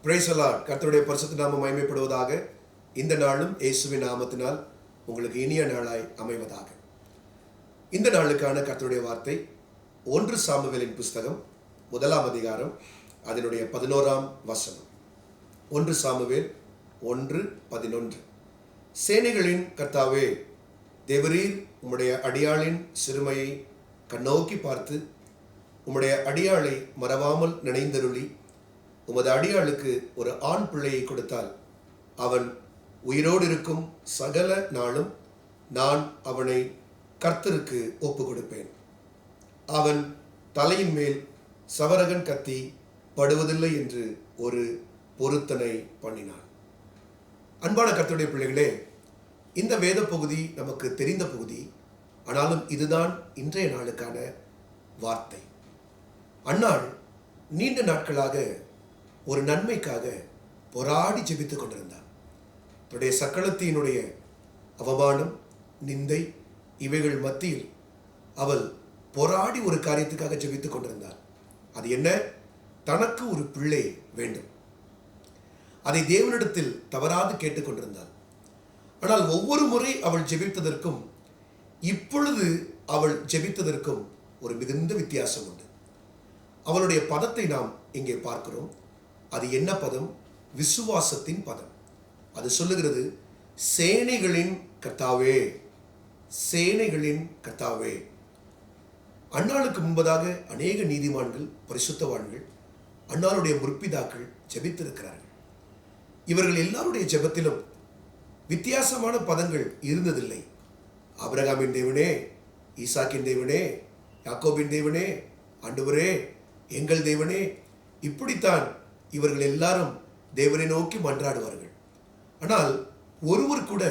Price the Lord. கர்த்தருடைய பரிசுத்த நாமம் மகிமைப்படுவதாக. இந்த நாளும் இயேசுவின் நாமத்தினால் உங்களுக்கு இனிய நாளாய் அமைவதாக. இந்த நாளுக்கான கர்த்தருடைய வார்த்தை 1 சாமுவேலின் புஸ்தகம் 1ஆம் அதிகாரம் அதனுடைய 11ஆம் வசனம். 1 சாமுவேல் 1:11. சேனைகளின் கர்த்தாவே, தேவரீர் உம்முடைய அடியாளின் சிறுமையை கண்ணோக்கி பார்த்து உம்முடைய அடியாளை மறவாமல் நினைந்தருளி உமது அடியாளுக்கு ஒரு ஆண் பிள்ளையை கொடுத்தால் அவன் உயிரோடு இருக்கும் சகல நாளும் நான் அவனை கர்த்தருக்கு ஒப்பு கொடுப்பேன். அவன் தலையின் மேல் சவரகன் கத்தி படுவதில்லை என்று ஒரு பொருத்தனை பண்ணினான். அன்பான கர்த்தருடைய பிள்ளைகளே, இந்த வேத பகுதி நமக்கு தெரிந்த பகுதி. ஆனாலும் இதுதான் இன்றைய நாளுக்கான வார்த்தை. அன்னாள் நீண்ட நாட்களாக ஒரு நன்மைக்காக போராடி ஜெபித்துக் கொண்டிருந்தார். தன்னுடைய சக்களத்தினுடைய அவமானம், நிந்தை இவைகள் மத்தியில் அவள் போராடி ஒரு காரியத்துக்காக ஜெபித்துக் கொண்டிருந்தார். அது என்ன? தனக்கு ஒரு பிள்ளை வேண்டும். அதை தேவனிடத்தில் தவறாது கேட்டுக்கொண்டிருந்தாள். ஆனால் ஒவ்வொரு முறை அவள் ஜெபித்ததற்கும் இப்பொழுது அவள் ஜெபித்ததற்கும் ஒரு மிகுந்த வித்தியாசம் உண்டு. அவளுடைய பதத்தை நாம் இங்கே பார்க்கிறோம். அது என்ன பதம்? விசுவாசத்தின் பதம். அது சொல்லுகிறது, சேனைகளின் கர்த்தாவே, சேனைகளின் கர்த்தாவே. அன்னாளுக்கு முன்பதாக அநேக நீதிமான்கள், பரிசுத்தவான்கள், அன்னாளுடைய முற்பிதாக்கள் ஜெபித்திருக்கிறார்கள். இவர்கள் எல்லாருடைய ஜெபத்திலும் வித்தியாசமான பதங்கள் இருந்ததில்லை. ஆபிரகாமின் தேவனே, ஈசாக்கின் தேவனே, யாக்கோபின் தேவனே, ஆண்டவரே, எங்கள் தேவனே, இப்படித்தான் இவர்கள் எல்லாரும் தேவனை நோக்கி மன்றாடுவார்கள். ஆனால் ஒருவர் கூட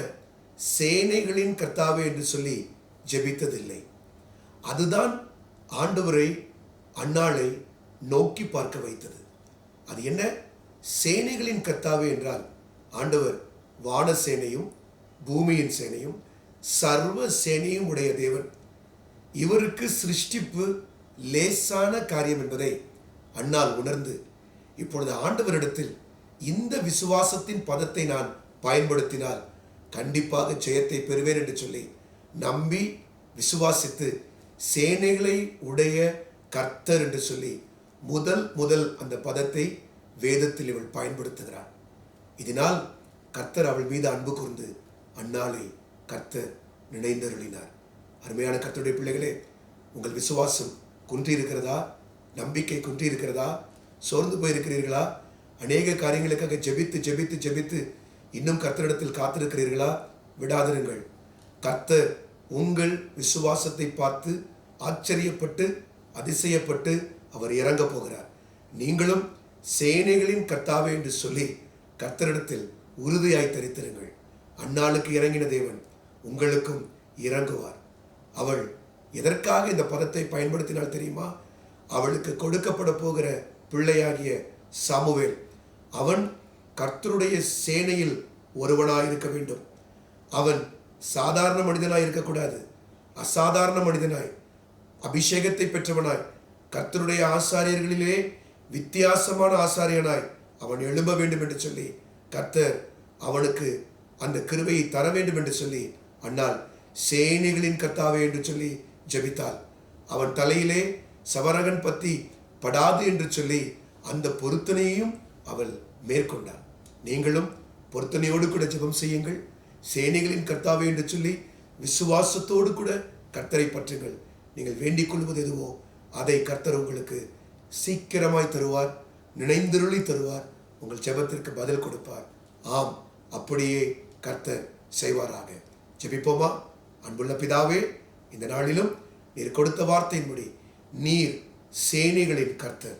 சேனைகளின் கர்த்தாவே என்று சொல்லி ஜெபித்ததில்லை. அதுதான் ஆண்டவரை, அன்னாளை நோக்கி பார்க்க வைத்தது. அது என்ன? சேனைகளின் கர்த்தாவே என்றால் ஆண்டவர் வான சேனையும் பூமியின் சேனையும் சர்வ சேனையும் உடைய தேவன். இவருக்கு சிருஷ்டிப்பு லேசான காரியம் என்பதை அன்னாள் உணர்ந்து, இப்பொழுது ஆண்டவரிடத்தில் இந்த விசுவாசத்தின் பதத்தை நான் பயன்படுத்தினால் கண்டிப்பாக ஜெயத்தை பெறுவேன் என்று சொல்லி நம்பி விசுவாசித்து சேனைகளை உடைய கர்த்தர் என்று சொல்லி முதல் அந்த பதத்தை வேதத்தில் இவள் பயன்படுத்துகிறாள். இதனால் கர்த்தர் அவள் மீது அன்பு கூர்ந்து அன்னாளை கர்த்தர் நினைந்தருளினார். அருமையான கர்த்தருடைய பிள்ளைகளே, உங்கள் விசுவாசம் குன்றியிருக்கிறதா? நம்பிக்கை குன்றியிருக்கிறதா? சோர்ந்து போயிருக்கிறீர்களா? அநேக காரியங்களுக்காக ஜெபித்து ஜெபித்து ஜெபித்து இன்னும் கர்த்தரிடத்தில் காத்திருக்கிறீர்களா? விடாதிருங்கள். கர்த்தர் உங்கள் விசுவாசத்தை பார்த்து ஆச்சரியப்பட்டு அதிசயப்பட்டு அவர் இறங்க போகிறார். நீங்களும் சேனைகளின் கர்த்தாவே என்று சொல்லி கர்த்தரிடத்தில் உறுதியாய் தரித்திருங்கள். அன்னாளுக்கு இறங்கின தேவன் உங்களுக்கும் இறங்குவார். அவள் எதற்காக இந்த பதத்தை பயன்படுத்தினால் தெரியுமா? அவளுக்கு கொடுக்கப்பட போகிற பிள்ளையாகிய சாமுவேல், அவன் கர்த்தருடைய சேனையில் ஒருவனாய் இருக்க வேண்டும். அவன் சாதாரண மனிதனாய் இருக்கக்கூடாது. அசாதாரண மனிதனாய், அபிஷேகத்தை பெற்றவனாய், கர்த்தருடைய ஆசாரியர்களிலே வித்தியாசமான ஆசாரியனாய் அவன் எழும்ப வேண்டும் என்று சொல்லி கர்த்தர் அவனுக்கு அந்த கிருபையை தர வேண்டும் என்று சொல்லி அன்னாள் சேனைகளின் கர்த்தாவே என்று சொல்லி ஜெபித்தாள். அவன் தலையிலே சவரகன் பத்தி படாது என்று சொல்லி அந்த பொருத்தனையையும் அவள் மேற்கொண்டாள். நீங்களும் பொருத்தனையோடு கூட ஜெபம் செய்யுங்கள். சேனைகளின் கர்த்தாவே என்று சொல்லி விசுவாசத்தோடு கூட கர்த்தரை பற்றுங்கள். நீங்கள் வேண்டிக் கொள்வது எதுவோ அதை கர்த்தர் உங்களுக்கு சீக்கிரமாய் தருவார், நினைந்தருளி தருவார், உங்கள் ஜெபத்திற்கு பதில் கொடுப்பார். ஆம், அப்படியே கர்த்தர் செய்வாராக. ஜெபிப்போமா? அன்புள்ள பிதாவே, இந்த நாளிலும் நீர் கொடுத்த வார்த்தையின்படி நீர் சேனைகளின் கர்த்தர்,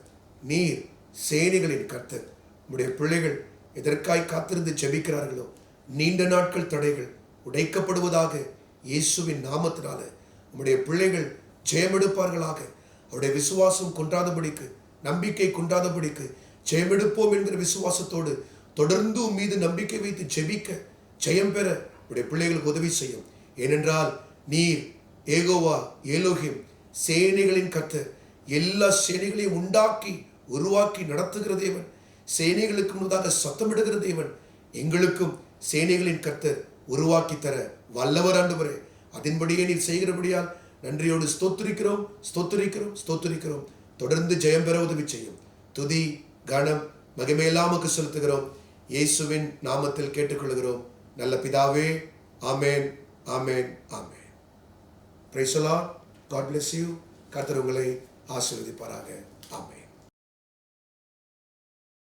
நீர் சேனைகளின் கர்த்தர். உம்முடைய பிள்ளைகள் எதற்காய் காத்திருந்து ஜெபிக்கிறார்களோ நீண்ட நாட்கள் தடைகள் உடைக்கப்படுவதாக இயேசுவின் நாமத்தினால உம்முடைய பிள்ளைகள் ஜெயமெடுப்பார்களாக. அவருடைய விசுவாசம் குன்றாதபடிக்கு, நம்பிக்கை குன்றாதபடிக்கு ஜெயமெடுப்போம் என்கிற விசுவாசத்தோடு தொடர்ந்து உன் மீது நம்பிக்கை வைத்து ஜெபிக்க ஜெயம் பெற உடைய பிள்ளைகளுக்கு உதவி செய்யும். ஏனென்றால் நீர் ஏகோவா ஏலோகிம், சேனைகளின் கர்த்தர், எல்லா சேனைகளையும் உண்டாக்கி உருவாக்கி நடத்துகிற தேவன். சேனைகளுக்கு முன்னதாக சத்தமிடுகிற தேவன், எங்களுக்கும் சேனைகளின் கர்த்தர் உருவாக்கி தர வல்லவர் ஆண்டவரே. அதன்படியே நீர் செய்கிறபடியால் நன்றியோடு ஸ்தோத்திரிக்கிறோம், ஸ்தோத்திரிக்கிறோம், ஸ்தோத்திரிக்கிறோம். தொடர்ந்து ஜெயம் பெற உதவி செய்யும். துதி கனம் மகிமையெல்லாமுக்கு செலுத்துகிறோம். இயேசுவின் நாமத்தில் கேட்டுக்கொள்கிறோம் நல்ல பிதாவே. ஆமேன், ஆமேன், ஆமேன். Praise the Lord. God bless you. கர்த்தர் உங்களை ஆசீர்வதிப்பாராக. ஆமேன்.